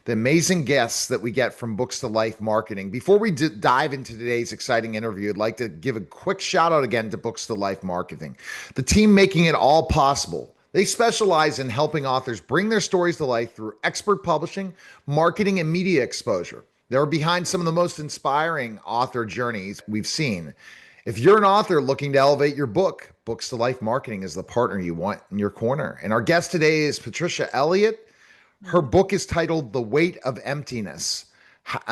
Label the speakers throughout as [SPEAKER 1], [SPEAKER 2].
[SPEAKER 1] the amazing guests that we get from Books to Life Marketing. Before we dive into today's exciting interview, I'd like to give a quick shout out again to Books to Life Marketing, the team making it all possible. They specialize in helping authors bring their stories to life through expert publishing, marketing, and media exposure. They're behind some of the most inspiring author journeys we've seen. If you're an author looking to elevate your book, Books to Life Marketing is the partner you want in your corner. And our guest today is Patricia Elliot. Her book is titled The Weight of Emptiness,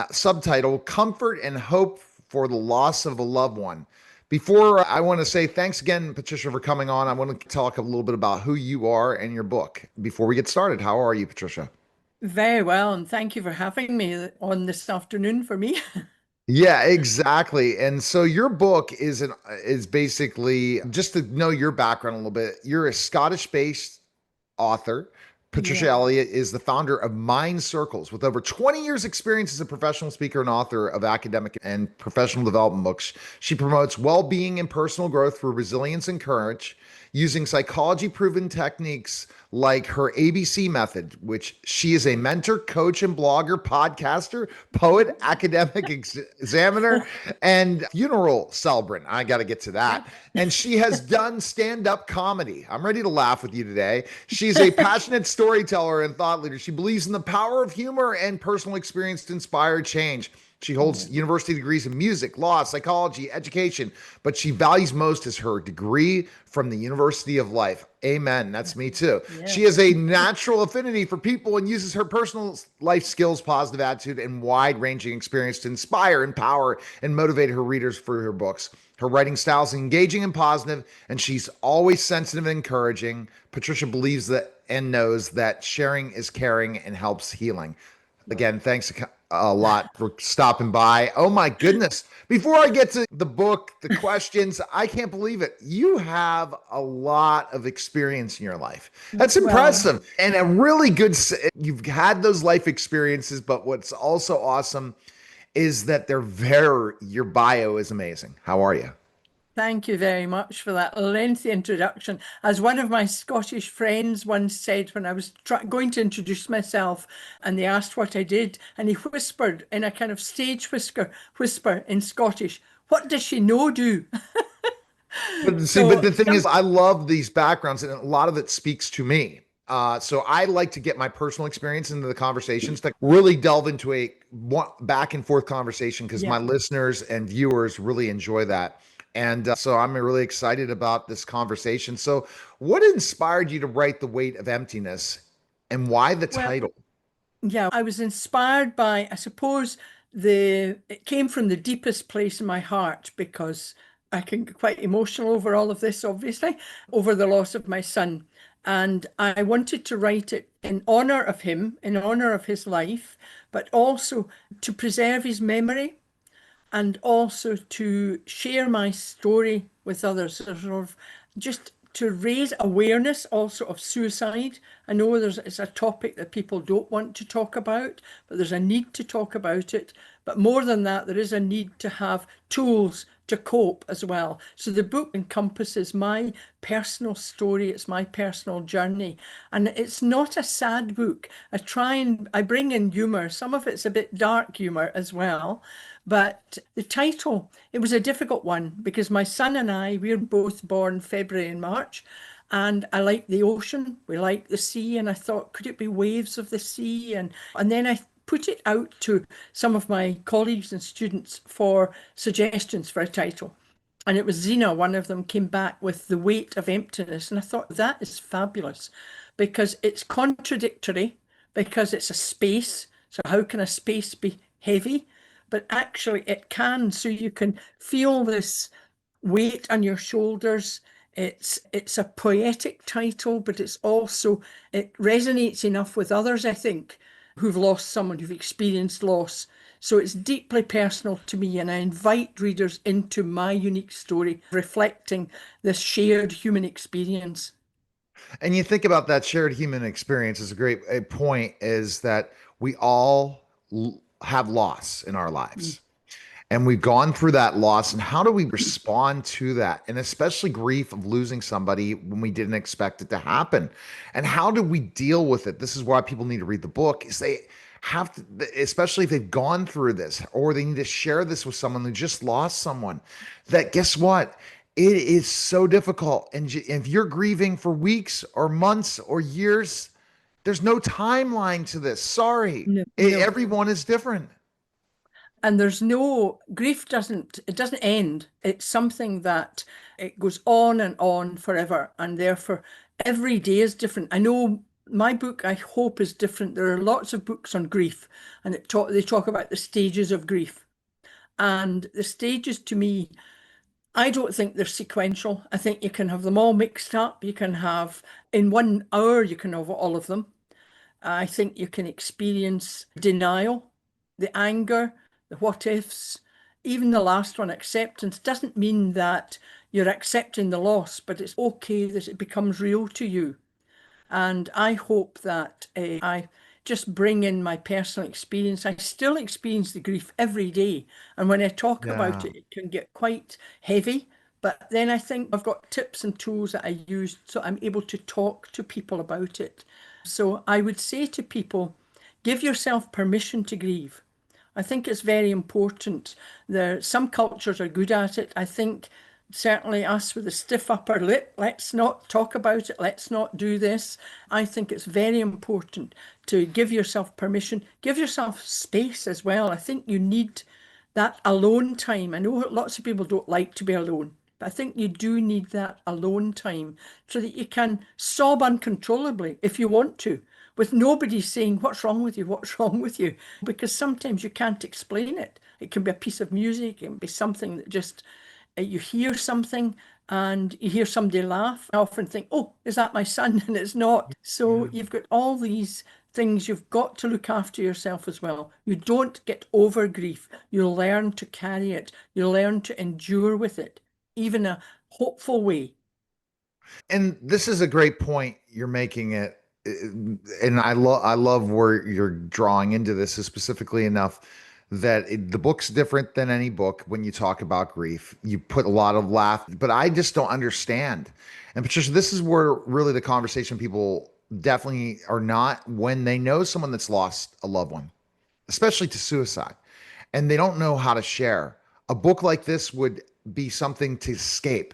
[SPEAKER 1] subtitle Comfort and Hope for the Loss of a Loved One. Before I want to say thanks again, Patricia, for coming on, I want to talk a little bit about who you are and your book. Before we get started, how are you, Patricia?
[SPEAKER 2] Very well, and thank you for having me on this afternoon for me.
[SPEAKER 1] Yeah, exactly. And so your book is basically just to know your background a little bit. You're a Scottish-based author. Patricia
[SPEAKER 2] Yeah.
[SPEAKER 1] Elliot is the founder of Mind Circles with over 20 years experience as a professional speaker and author of academic and professional development books. She promotes well-being and personal growth through resilience and courage using psychology proven techniques like her ABC method, which she is a mentor, coach, and blogger, podcaster, poet, academic examiner, and funeral celebrant. I got to get to that. And she has done stand up comedy. I'm ready to laugh with you today. She's a passionate storyteller and thought leader. She believes in the power of humor and personal experience to inspire change. She holds university degrees in music, law, psychology, education, but she values most is her degree from the University of Life. Amen. That's me too. She
[SPEAKER 2] Yes.
[SPEAKER 1] has a natural affinity for people and uses her personal life skills, positive attitude, and wide ranging experience to inspire, empower, and motivate her readers for her books. Her writing style is engaging and positive, and she's always sensitive and encouraging. Patricia believes that and knows that sharing is caring and helps healing. Again, thanks a lot for stopping by. Oh my goodness. Before I get to the book, the questions, I can't believe it. You have a lot of experience in your life. That's
[SPEAKER 2] Well,
[SPEAKER 1] impressive. And a really good, you've had those life experiences, but what's also awesome is that your bio is amazing. How are you?
[SPEAKER 2] thank you very much for that lengthy introduction. As one of my Scottish friends once said when I was going to introduce myself and they asked what I did, and he whispered in a kind of stage whisper in Scottish, "What does she know do?"
[SPEAKER 1] But see, but
[SPEAKER 2] So
[SPEAKER 1] the thing is, I love these backgrounds, and a lot of it speaks to me. So I like to get my personal experience into the conversations to really delve into a back and forth conversation because my
[SPEAKER 2] yeah.
[SPEAKER 1] listeners and viewers really enjoy that. And so I'm really excited about this conversation. So, what inspired you to write The Weight of Emptiness and why the
[SPEAKER 2] Well,
[SPEAKER 1] title?
[SPEAKER 2] yeah, I was inspired by, I suppose, it came from the deepest place in my heart because I can get quite emotional over all of this, obviously, over the loss of my son. And I wanted to write it in honor of him, in honor of his life, but also to preserve his memory and also to share my story with others, sort of just to raise awareness also of suicide. I know it's a topic that people don't want to talk about, but there's a need to talk about it. But more than that, there is a need to have tools to cope as well. So the book encompasses my personal story, it's my personal journey. And it's not a sad book. I bring in humor. Some of it's a bit dark humor as well. But the title, it was a difficult one because my son and I, we're both born February and March, and I like the ocean, we like the sea, and I thought, could it be Waves of the Sea? And then I put it out to some of my colleagues and students for suggestions for a title. And it was Zena, one of them, came back with The Weight of Emptiness. And I thought that is fabulous because it's contradictory, because it's a space. So, how can a space be heavy? But actually, it can. So, you can feel this weight on your shoulders. It's a poetic title, but it resonates enough with others, I think, who've lost someone, who've experienced loss. So it's deeply personal to me, and I invite readers into my unique story, reflecting this shared human experience.
[SPEAKER 1] And you think about that shared human experience is a great a point is that we all have loss in our
[SPEAKER 2] Mm.
[SPEAKER 1] lives. And we've gone through that loss. And how do we respond to that? And especially grief of losing somebody when we didn't expect it to happen. And how do we deal with it? This is why people need to read the book. have to, especially if they've gone through this or they need to share this with someone who just lost someone, that guess what? It is so difficult. And if you're grieving for weeks or months or years, there's no timeline to this. Sorry.
[SPEAKER 2] No, no.
[SPEAKER 1] Everyone is different.
[SPEAKER 2] And there's no grief doesn't it doesn't end. It's something that it goes on forever, and therefore every day is different. I know my book, I hope, is different. There are lots of books on grief, and they talk about the stages of grief. And the stages, to me, I don't think they're sequential. I think you can have them all mixed up. You can have, in 1 hour, you can have all of them. I think you can experience denial, the anger, the what ifs, even the last one, acceptance. Doesn't mean that you're accepting the loss, but it's okay that it becomes real to you. And I hope that I just bring in my personal experience. I still experience the grief every day. And when I talk about
[SPEAKER 1] Yeah.
[SPEAKER 2] it, it can get quite heavy. But then I think I've got tips and tools that I use so I'm able to talk to people about it. So I would say to people, give yourself permission to grieve. I think it's very important. Some cultures are good at it. I think certainly us with a stiff upper lip, let's not talk about it, let's not do this. I think it's very important to give yourself permission, give yourself space as well. I think you need that alone time. I know lots of people don't like to be alone, but I think you do need that alone time so that you can sob uncontrollably if you want to, with nobody saying, what's wrong with you? What's wrong with you? Because sometimes you can't explain it. It can be a piece of music, it can be something that just you hear something and you hear somebody laugh. I often think, oh, is that my son? And it's not. So
[SPEAKER 1] Yeah.
[SPEAKER 2] you've got all these things. You've got to look after yourself as well. You don't get over grief. You learn to carry it. You learn to endure with it, even a hopeful way.
[SPEAKER 1] And this is a great point you're making it. And I love where you're drawing into this is specifically enough that the book's different than any book when you talk about grief. You put a lot of laugh, but I just don't understand. And Patricia, this is where really the conversation people definitely are not when they know someone that's lost a loved one, especially to suicide, and they don't know how to share. A book like this would be something to escape.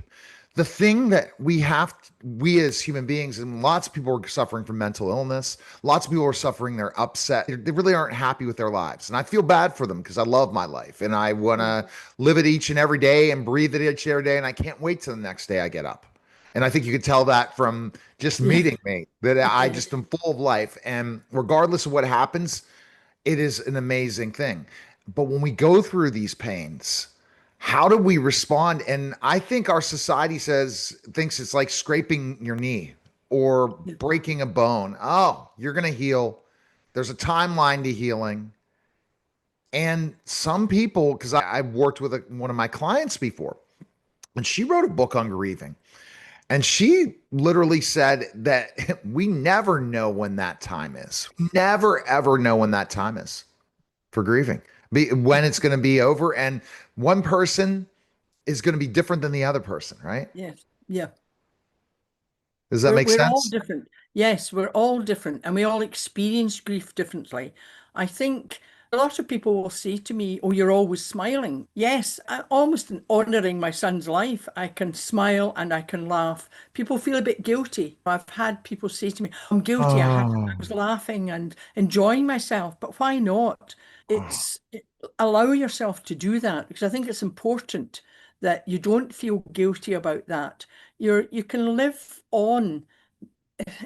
[SPEAKER 1] The thing that we as human beings, and lots of people are suffering from mental illness, lots of people are suffering, they're upset, they really aren't happy with their lives. And I feel bad for them because I love my life and I want to live it each and every day and breathe it each and every day. And I can't wait till the next day I get up. And I think you could tell that from just
[SPEAKER 2] Yeah.
[SPEAKER 1] meeting me that I
[SPEAKER 2] Yeah.
[SPEAKER 1] just am full of life. And regardless of what happens, it is an amazing thing. But when we go through these pains, how do we respond? And I think our society thinks it's like scraping your knee or
[SPEAKER 2] Yeah.
[SPEAKER 1] breaking a bone. Oh, you're going to heal. There's a timeline to healing. And some people, because I've worked with one of my clients before, and she wrote a book on grieving. And she literally said that we never know when that time is. Never, ever know when that time is for grieving, when it's going to be over. And one person is going to be different than the other person, right?
[SPEAKER 2] Yes. Yeah.
[SPEAKER 1] Does that
[SPEAKER 2] We're
[SPEAKER 1] make
[SPEAKER 2] we're all
[SPEAKER 1] sense?
[SPEAKER 2] different. Yes, we're all different, and we all experience grief differently. I think a lot of people will say to me, "Oh, you're always smiling." Yes, I almost in honoring my son's life, I can smile and I can laugh. People feel a bit guilty. I've had people say to me, "I'm guilty. I
[SPEAKER 1] Oh,
[SPEAKER 2] was laughing and enjoying myself," but why not? Allow yourself to do that because I think it's important that you don't feel guilty about that. You can live on.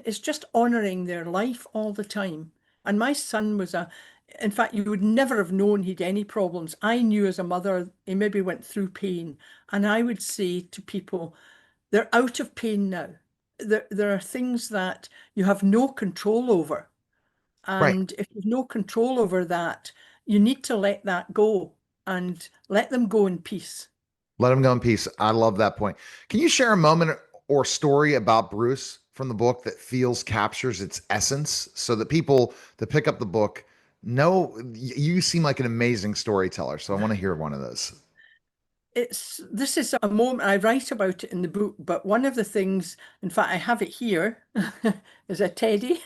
[SPEAKER 2] It's just honoring their life all the time. And my son in fact, you would never have known he'd any problems. I knew as a mother, he maybe went through pain. And I would say to people, they're out of pain now. There are things that you have no control over.
[SPEAKER 1] right.
[SPEAKER 2] And if you've no control over that, you need to let that go and let them go in peace.
[SPEAKER 1] Let him go in peace. I love that point. Can you share a moment or story about Bruce from the book that feels captures its essence so that people that pick up the book know you seem like an amazing storyteller. So I want to hear one of those.
[SPEAKER 2] This is a moment I write about it in the book, but one of the things, in fact, I have it here, is a teddy. He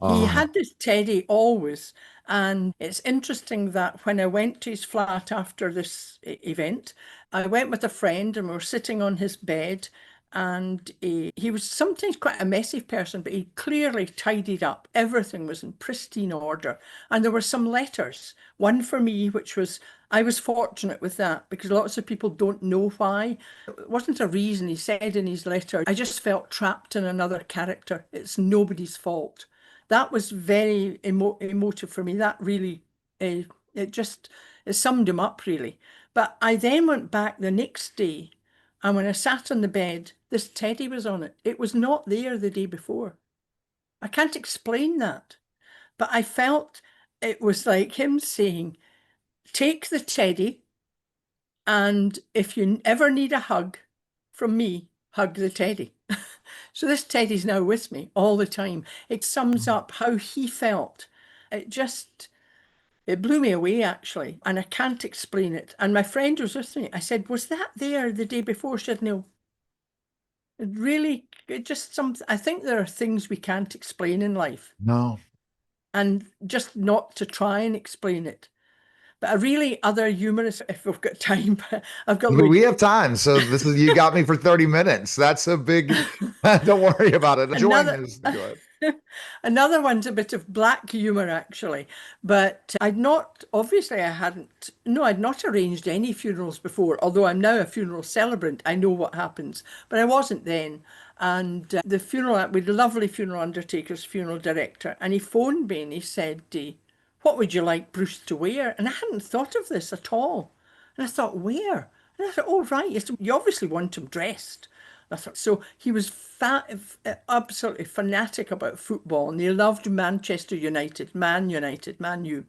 [SPEAKER 1] Oh,
[SPEAKER 2] had this teddy always, And it's interesting that when I went to his flat after this event, I went with a friend and we were sitting on his bed. And he was sometimes quite a messy person, but he clearly tidied up. Everything was in pristine order. And there were some letters, one for me, which was, I was fortunate with that because lots of people don't know why. It wasn't a reason. He said in his letter, I just felt trapped in another character. It's nobody's fault. That was very emotive for me. That really, it just, it summed him up really. But I then went back the next day, and when I sat on the bed, this teddy was on it. It was not there the day before. I can't explain that, but I felt it was like him saying, take the teddy, and if you ever need a hug from me, hug the teddy. So this teddy's now with me all the time. It sums up how he felt. It just, it blew me away actually, and I can't explain it. And my friend was with me. I said, was that there the day before? She said, no. It really, it just some, I think there are things we can't explain in life,
[SPEAKER 1] No.
[SPEAKER 2] and just not to try and explain it. But a really other humorous, if we've got time, I've got
[SPEAKER 1] We have time. So this is, you got me for 30 minutes. That's a big, don't worry about it. Enjoying
[SPEAKER 2] another
[SPEAKER 1] this. Go ahead.
[SPEAKER 2] another one's a bit of black humor actually, but I'd not, obviously I hadn't, no, I'd not arranged any funerals before, although I'm now a funeral celebrant. I know what happens, but I wasn't then. And the funeral, we had a lovely funeral undertaker's funeral director, and he phoned me and he said, what would you like Bruce to wear? And I hadn't thought of this at all. And I thought, where? And I thought, oh, right, yes, you obviously want him dressed. I thought, so he was absolutely fanatic about football, and he loved Manchester United, Man United, Man U.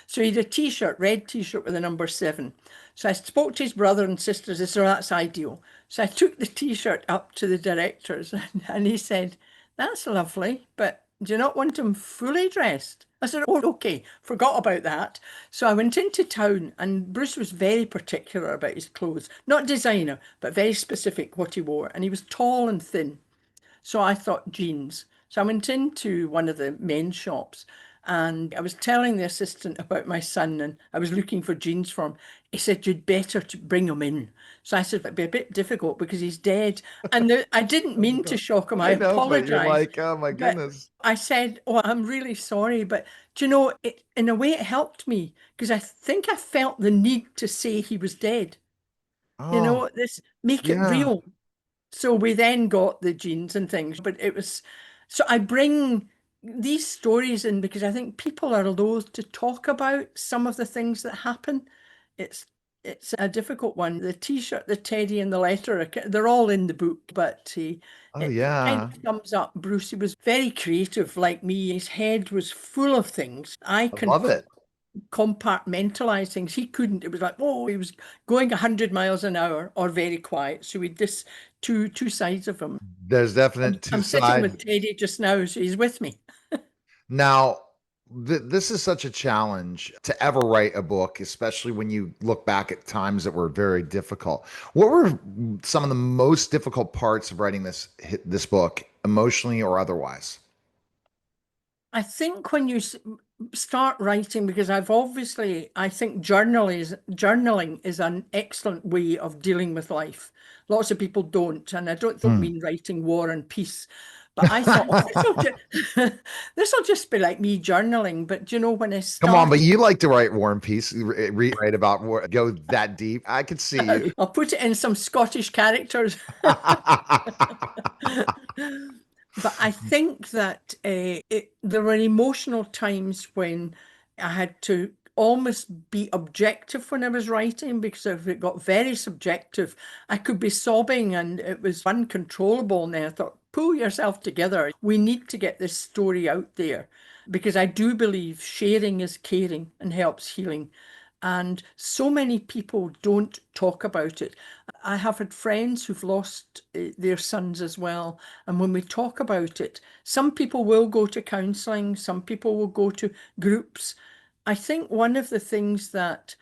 [SPEAKER 2] So he had a T-shirt, red T-shirt with the number 7. So I spoke to his brother and sisters. I said, oh, that's ideal. So I took the T-shirt up to the directors, and he said, that's lovely, but do you not want him fully dressed? I said, oh, okay, forgot about that. So I went into town, and Bruce was very particular about his clothes. Not designer, but very specific what he wore. And he was tall and thin. So I thought jeans. So I went into one of the men's shops, and I was telling the assistant about my son, and I was looking for jeans for him. He said, you'd better to bring him in. So I said, it'd be a bit difficult because he's dead. And I didn't
[SPEAKER 1] Oh my
[SPEAKER 2] mean to
[SPEAKER 1] God.
[SPEAKER 2] shock him. I
[SPEAKER 1] I know, but you're
[SPEAKER 2] apologize.
[SPEAKER 1] like, oh my
[SPEAKER 2] But
[SPEAKER 1] goodness.
[SPEAKER 2] I said, oh, I'm really sorry. But do you know, in a way, it helped me because I think I felt the need to say he was dead. You
[SPEAKER 1] Oh,
[SPEAKER 2] know, this make it
[SPEAKER 1] yeah.
[SPEAKER 2] real. So we then got the genes and things, but it was, so I bring these stories in because I think people are loath to talk about some of the things that happen. It's it's a difficult one. The T-shirt, the teddy, and the letter, they're all in the book, but
[SPEAKER 1] Oh,
[SPEAKER 2] it kind
[SPEAKER 1] yeah.
[SPEAKER 2] of sums up Bruce. He was very creative, like me. His head was full of things. I
[SPEAKER 1] I
[SPEAKER 2] can
[SPEAKER 1] love it.
[SPEAKER 2] compartmentalize things. He couldn't. It was like, oh, he was going 100 miles an hour or very quiet. So we this two sides of him.
[SPEAKER 1] There's
[SPEAKER 2] I'm,
[SPEAKER 1] definite two
[SPEAKER 2] I'm sitting
[SPEAKER 1] sides.
[SPEAKER 2] with Teddy just now, so he's with me.
[SPEAKER 1] Now, this is such a challenge to ever write a book, especially when you look back at times that were very difficult. What were some of the most difficult parts of writing this book, emotionally or otherwise?
[SPEAKER 2] I think when you start writing, because I've obviously, I think journaling is an excellent way of dealing with life. Lots of people don't, and I don't
[SPEAKER 1] Hmm.
[SPEAKER 2] mean writing War and Peace, but I thought, oh, this will just be like me journaling. But you know, when I
[SPEAKER 1] Come on, but
[SPEAKER 2] started,
[SPEAKER 1] you like to write War and Peace, write about war, go that deep. I could see you.
[SPEAKER 2] I'll put it in some Scottish characters. But I think that there were emotional times when I had to almost be objective when I was writing because if it got very subjective, I could be sobbing and it was uncontrollable. And then I thought, pull yourself together. We need to get this story out there because I do believe sharing is caring and helps healing. And so many people don't talk about it. I have had friends who've lost their sons as well. And when we talk about it, some people will go to counselling, some people will go to groups. I think one of the things that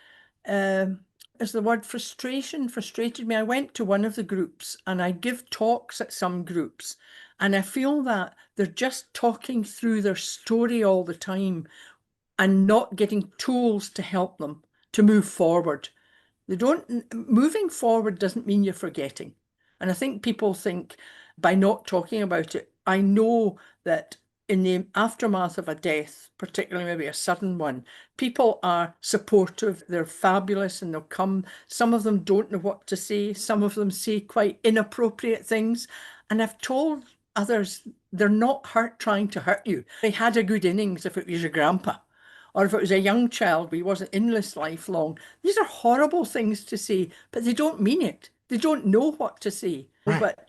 [SPEAKER 2] is the word frustration frustrated me. I went to one of the groups and I give talks at some groups, and I feel that they're just talking through their story all the time and not getting tools to help them to move forward. They don't, moving forward doesn't mean you're forgetting. And I think people think by not talking about it, I know that in the aftermath of a death, particularly maybe a sudden one, people are supportive, they're fabulous, and they'll come. Some of them don't know what to say, some of them say quite inappropriate things. And I've told others they're not trying to hurt you. They had a good innings if it was your grandpa, or if it was a young child, but he wasn't in this life long. These are horrible things to say, but they don't mean it. They don't know what to say.
[SPEAKER 1] Right.
[SPEAKER 2] But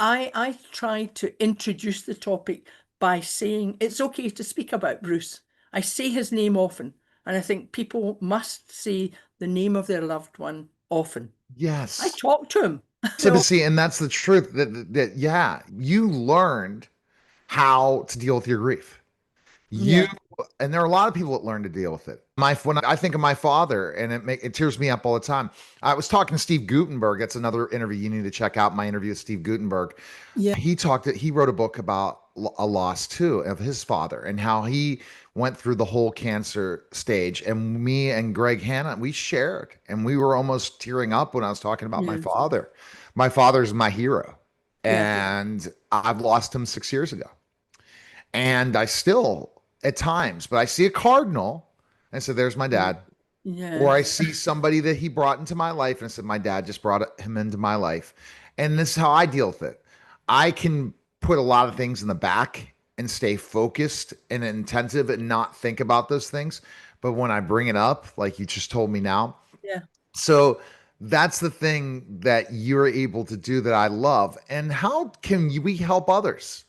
[SPEAKER 2] I try to introduce the topic by saying it's okay to speak about Bruce. I say his name often, and I think people must say the name of their loved one often. I
[SPEAKER 1] Yes.
[SPEAKER 2] talk to him.
[SPEAKER 1] Intimacy, and that's the truth that yeah, you learned how to deal with your grief. You
[SPEAKER 2] Yeah,
[SPEAKER 1] and there are a lot of people that learn to deal with it. When I think of my father, and it tears me up all the time. I was talking to Steve Gutenberg. That's another interview you need to check out. My interview with Steve Gutenberg.
[SPEAKER 2] yeah,
[SPEAKER 1] He wrote a book about a loss too of his father and how he went through the whole cancer stage. And me and Greg Hanna, we shared, and we were almost tearing up when I was talking about my
[SPEAKER 2] yeah,
[SPEAKER 1] father. My father's my hero,
[SPEAKER 2] yeah,
[SPEAKER 1] and I've lost him 6 years ago. And I still, at times, but I see a cardinal and say, "There's my dad." Or I
[SPEAKER 2] yes,
[SPEAKER 1] see somebody that he brought into my life and I said, "My dad just brought him into my life." And this is how I deal with it. I can put a lot of things in the back and stay focused and attentive and not think about those things. But when I bring it up, like you just told me now,
[SPEAKER 2] yeah.
[SPEAKER 1] so that's the thing that you're able to do that I love. And how can we help others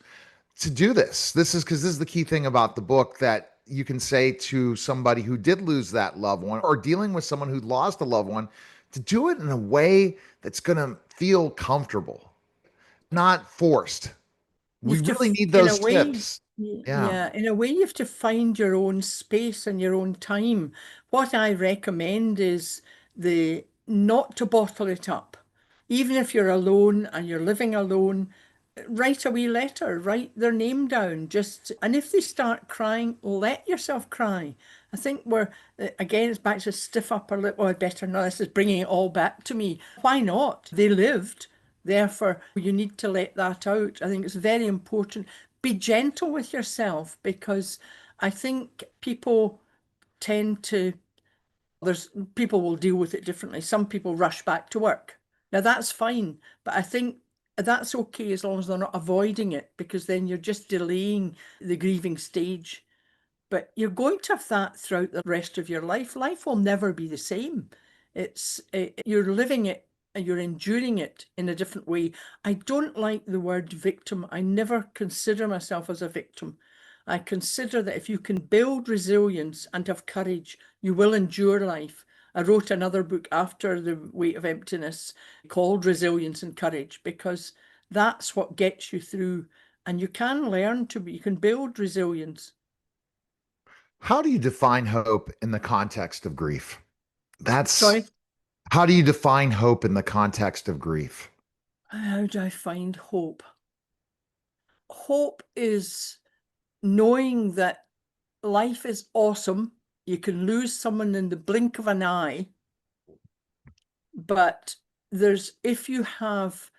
[SPEAKER 1] to do this? This is because this is the key thing about the book that you can say to somebody who did lose that loved one or dealing with someone who lost a loved one to do it in a way that's going to feel comfortable, not forced.
[SPEAKER 2] You
[SPEAKER 1] We
[SPEAKER 2] have to,
[SPEAKER 1] really need
[SPEAKER 2] in a
[SPEAKER 1] those
[SPEAKER 2] way,
[SPEAKER 1] tips. Yeah.
[SPEAKER 2] yeah, in a way, you have to find your own space and your own time. What I recommend is the not to bottle it up. Even if you're alone and you're living alone, write a wee letter, write their name down. Just, and if they start crying, let yourself cry. I think again, it's back to stiff upper lip. Oh, I better not. This is bringing it all back to me. Why not? They lived. Therefore, you need to let that out. I think it's very important. Be gentle with yourself, because I think people tend to, there's people will deal with it differently. Some people rush back to work. Now that's fine, but I think that's okay as long as they're not avoiding it, because then you're just delaying the grieving stage. But you're going to have that throughout the rest of your life. Life will never be the same. You're living it and you're enduring it in a different way. I don't like the word victim. I never consider myself as a victim. I consider that if you can build resilience and have courage, you will endure life. I wrote another book after The Weight of Emptiness called Resilience and Courage, because that's what gets you through. And you can learn you can build resilience.
[SPEAKER 1] How do you define hope in the context of grief? That's
[SPEAKER 2] Sorry,
[SPEAKER 1] how do you define hope in the context of grief?
[SPEAKER 2] how do I find hope? Hope is knowing that life is awesome. You can lose someone in the blink of an eye, but if you have,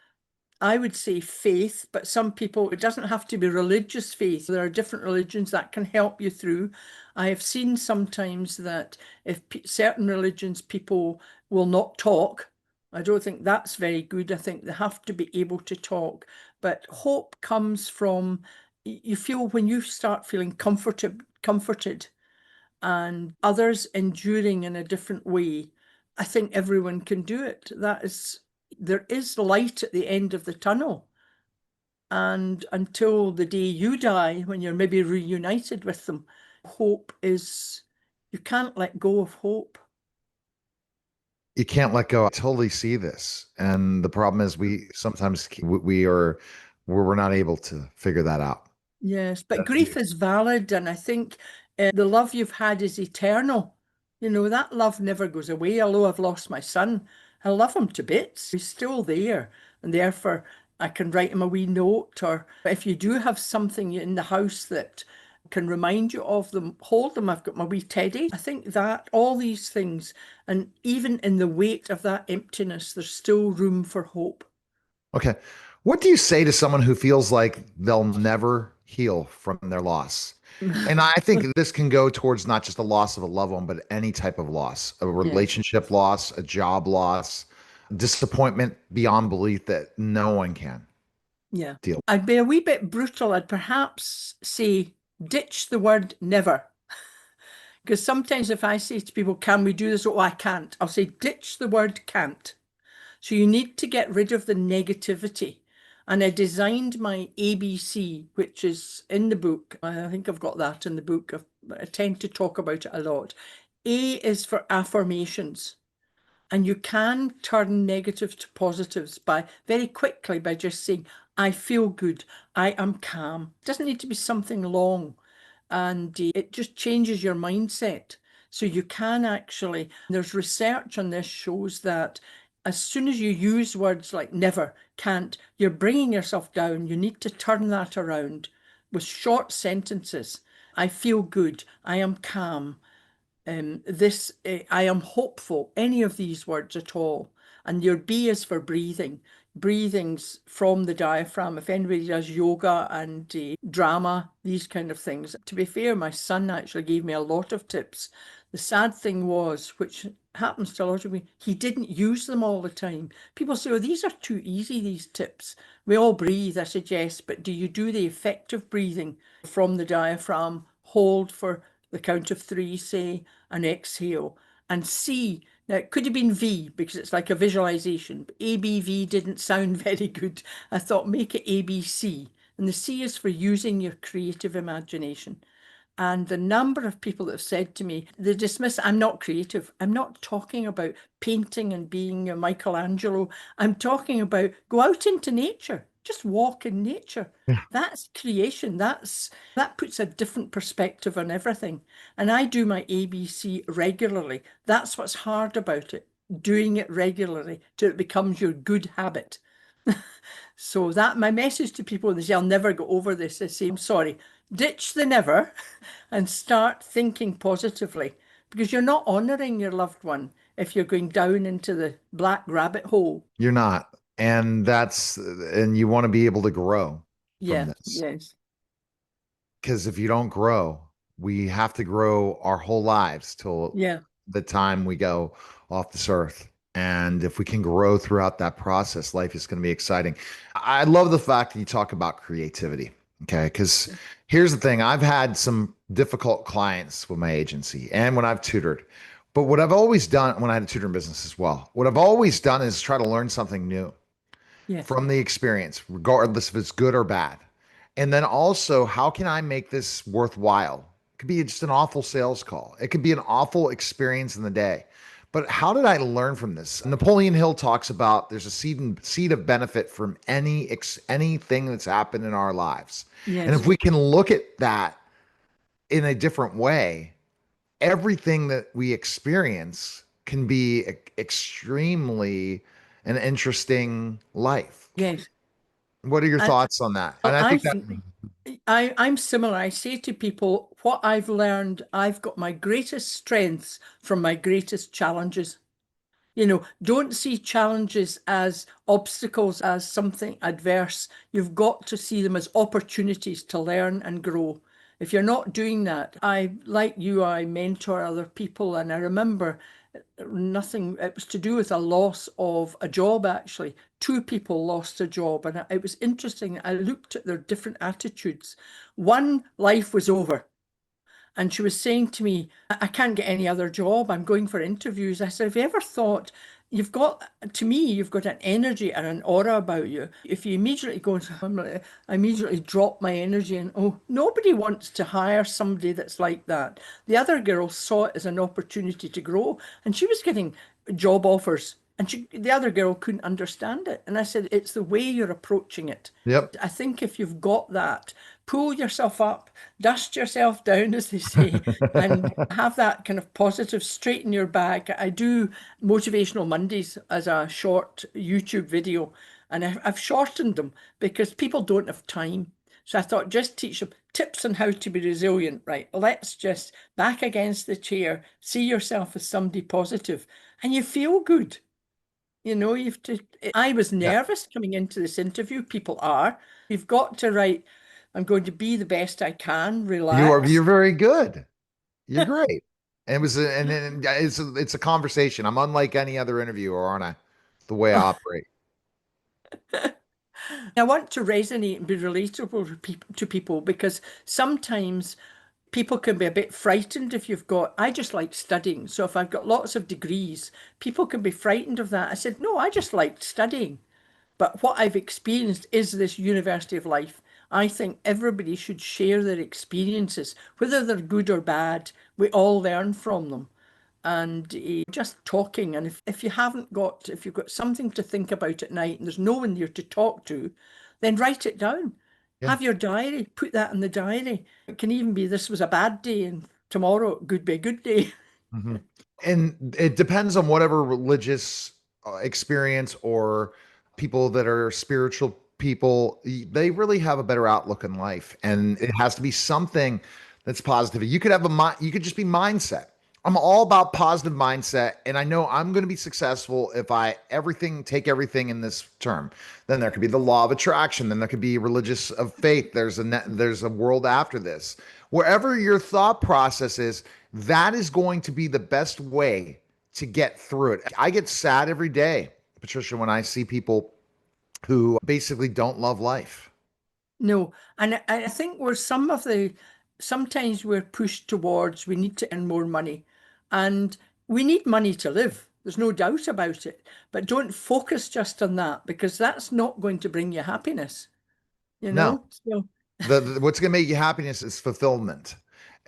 [SPEAKER 2] I would say, faith, but some people, it doesn't have to be religious faith. There are different religions that can help you through. I have seen sometimes that if certain religions, people will not talk. I don't think that's very good. I think they have to be able to talk. But hope comes from, you feel when you start feeling comforted and others enduring in a different way. I think everyone can do it. There is light at the end of the tunnel. And until the day you die, when you're maybe reunited with them, you can't let go of hope.
[SPEAKER 1] You can't let go. I totally see this. And the problem is we sometimes we're not able to figure that out.
[SPEAKER 2] Yes, but grief is valid, and I think the love you've had is eternal. That love never goes away. Although I've lost my son, I love him to bits. He's still there, and therefore I can write him a wee note. Or if you do have something in the house that can remind you of them, hold them. I've got my wee teddy. I think that all these things, and even in the weight of that emptiness, there's still room for hope.
[SPEAKER 1] Okay. What do you say to someone who feels like they'll never heal from their loss? And I think this can go towards not just the loss of a loved one, but any type of loss, a
[SPEAKER 2] Yes.
[SPEAKER 1] relationship loss, a job loss, disappointment beyond belief that no one can
[SPEAKER 2] Yeah.
[SPEAKER 1] deal with.
[SPEAKER 2] I'd be a wee bit brutal. I'd perhaps say ditch the word never. Because sometimes if I say to people, can we do this? Oh, I can't. I'll say ditch the word can't. So you need to get rid of the negativity. And I designed my ABC, which is in the book. I think I've got that in the book. I tend to talk about it a lot. A is for affirmations. And you can turn negative to positives by very quickly by just saying, I feel good. I am calm. It doesn't need to be something long. And it just changes your mindset. So you can actually, there's research on this shows that as soon as you use words like never, can't, you're bringing yourself down. You need to turn that around with short sentences. I feel good. I am calm. I am hopeful, any of these words at all. And your B is for breathing. Breathing's from the diaphragm. If anybody does yoga and drama, these kind of things. To be fair, my son actually gave me a lot of tips. The sad thing was, which happens to a lot of me, he didn't use them all the time. People say, oh, these are too easy, these tips. We all breathe, I said, yes, but do you do the effective breathing from the diaphragm? Hold for the count of three, say, and exhale. And C, now it could have been V because it's like a visualization, but ABV didn't sound very good. I thought make it ABC. And the C is for using your creative imagination. And the number of people that have said to me, they dismiss, I'm not creative. I'm not talking about painting and being a Michelangelo. I'm talking about go out into nature, just walk in nature.
[SPEAKER 1] Yeah.
[SPEAKER 2] That's creation. That puts a different perspective on everything. And I do my ABC regularly. That's what's hard about it, doing it regularly till it becomes your good habit. So that my message to people is I'll never go over this. I say, I'm sorry, ditch the never and start thinking positively because you're not honoring your loved one if you're going down into the black rabbit hole.
[SPEAKER 1] You're not. And you want to be able to grow from
[SPEAKER 2] Yeah,
[SPEAKER 1] this.
[SPEAKER 2] yes.
[SPEAKER 1] Because if you don't grow, we have to grow our whole lives till
[SPEAKER 2] Yeah,
[SPEAKER 1] the time we go off this earth. And if we can grow throughout that process, life is going to be exciting. I love the fact that you talk about creativity. Okay. Because here's the thing, I've had some difficult clients with my agency and when I've tutored. But what I've always done when I had a tutoring business as well, what I've always done is try to learn something new
[SPEAKER 2] yes,
[SPEAKER 1] from the experience, regardless if it's good or bad. And then also, how can I make this worthwhile? It could be just an awful sales call. It could be an awful experience in the day. But how did I learn from this? Napoleon Hill talks about there's a seed of benefit from anything that's happened in our lives. And if
[SPEAKER 2] yes,
[SPEAKER 1] we can look at that in a different way, everything that we experience can be extremely an interesting life.
[SPEAKER 2] yes.
[SPEAKER 1] What are your
[SPEAKER 2] And
[SPEAKER 1] thoughts on that? And
[SPEAKER 2] well,
[SPEAKER 1] I
[SPEAKER 2] I
[SPEAKER 1] think that
[SPEAKER 2] think I'm similar. I say to people, what I've learned, I've got my greatest strengths from my greatest challenges. Don't see challenges as obstacles, as something adverse. You've got to see them as opportunities to learn and grow. If you're not doing that, like you, I mentor other people, and I remember nothing, it was to do with a loss of a job, actually. Two people lost a job, and it was interesting. I looked at their different attitudes. One, life was over. And she was saying to me, I can't get any other job. I'm going for interviews. I said, have you ever thought to me, you've got an energy and an aura about you. If you immediately go, I immediately drop my energy and, oh, nobody wants to hire somebody that's like that. The other girl saw it as an opportunity to grow and she was getting job offers. And the other girl couldn't understand it. And I said, it's the way you're approaching it.
[SPEAKER 1] yep.
[SPEAKER 2] I think if you've got that, pull yourself up, dust yourself down, as they say, and have that kind of positive straighten your back. I do Motivational Mondays as a short YouTube video, and I've shortened them because people don't have time. So I thought just teach them tips on how to be resilient, right? Let's just back against the chair, see yourself as somebody positive, and you feel good. You know, you've to. I was
[SPEAKER 1] Yeah.
[SPEAKER 2] nervous coming into this interview. People are. You've got to write, I'm going to be the best I can,
[SPEAKER 1] You're
[SPEAKER 2] relax.
[SPEAKER 1] very good. You're great. And and it's a conversation. I'm unlike any other interviewer, aren't I? The way I operate.
[SPEAKER 2] I want to resonate and be relatable to people because sometimes people can be a bit frightened if you've got, I just like studying. So if I've got lots of degrees, people can be frightened of that. I said, no, I just liked studying. But what I've experienced is this university of life. I think everybody should share their experiences, whether they're good or bad. We all learn from them. And just talking. And if you haven't got, if you've got something to think about at night and there's no one there to talk to, then write it down.
[SPEAKER 1] Yeah.
[SPEAKER 2] Have your diary, put that in the diary. It can even be this was a bad day and tomorrow it could be a good day.
[SPEAKER 1] Hmm. And it depends on whatever religious experience or people that are spiritual people, they really have a better outlook in life. And it has to be something that's positive. You could have a mind, you could just be mindset. I'm all about positive mindset, and I know I'm going to be successful if I take everything in this term. Then there could be the law of attraction. Then there could be religious of faith. There's a world after this. Wherever your thought process is, that is going to be the best way to get through it. I get sad every day, Patricia, when I see people who basically don't love life.
[SPEAKER 2] No, and I think sometimes we're pushed towards we need to earn more money and we need money to live. There's no doubt about it. But don't focus just on that because that's not going to bring you happiness, you
[SPEAKER 1] No,
[SPEAKER 2] know? So,
[SPEAKER 1] what's going to make you happiness is fulfillment.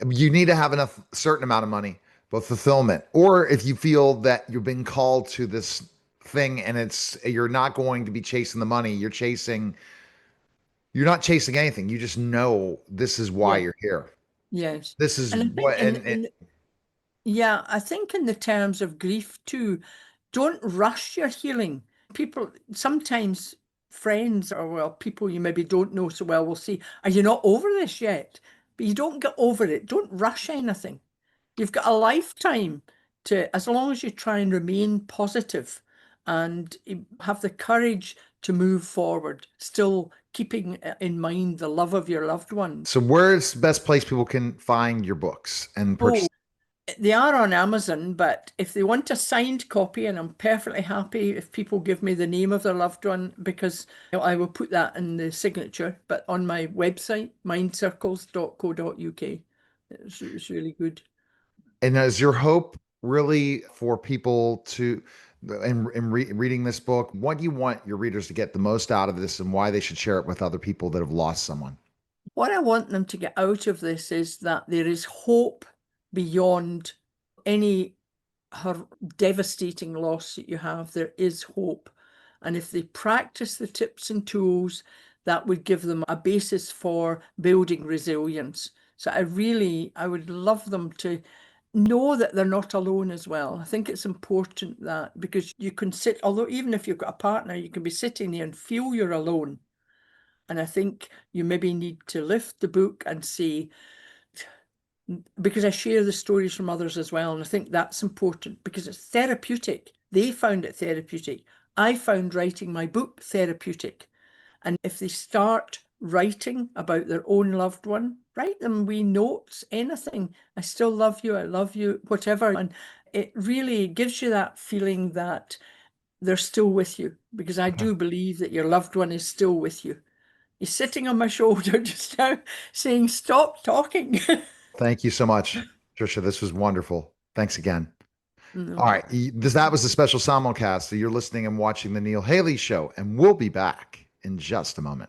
[SPEAKER 1] You need to have enough certain amount of money, but fulfillment. Or if you feel that you've been called to this thing and you're not going to be chasing the money, you're not chasing anything. You just know this is why
[SPEAKER 2] yeah,
[SPEAKER 1] you're here.
[SPEAKER 2] yes.
[SPEAKER 1] This is
[SPEAKER 2] And I think
[SPEAKER 1] what and
[SPEAKER 2] yeah, I think in the terms of grief too, don't rush your healing. People sometimes friends or well, people you maybe don't know so well will say, are you not over this yet? But you don't get over it. Don't rush anything. You've got a lifetime to, as long as you try and remain positive and have the courage to move forward, still keeping in mind the love of your loved ones.
[SPEAKER 1] so where's the best place people can find your books and purchase?
[SPEAKER 2] Oh, they are on Amazon, but if they want a signed copy, and I'm perfectly happy if people give me the name of their loved one, because I will put that in the signature, but on my website, mindcircles.co.uk. It's really good.
[SPEAKER 1] And is your hope really for people to, reading this book, what do you want your readers to get the most out of this and why they should share it with other people that have lost someone?
[SPEAKER 2] What I want them to get out of this is that there is hope beyond any devastating loss that you have. There is hope. And if they practice the tips and tools, that would give them a basis for building resilience. So I would love them to know that they're not alone as well. I think it's important that because you can sit, although even if you've got a partner, you can be sitting there and feel you're alone. And I think you maybe need to lift the book and say, because I share the stories from others as well. And I think that's important because it's therapeutic. They found it therapeutic. I found writing my book therapeutic. And if they start writing about their own loved one, write them wee notes, anything. I still love you, whatever. And it really gives you that feeling that they're still with you because I
[SPEAKER 1] Okay.
[SPEAKER 2] do believe that your loved one is still with you. He's sitting on my shoulder just now saying, stop talking.
[SPEAKER 1] Thank you so much, Trisha. This was wonderful. Thanks again. All
[SPEAKER 2] No.
[SPEAKER 1] right. That was a special simulcast. So you're listening and watching the Neil Haley Show, and we'll be back in just a moment.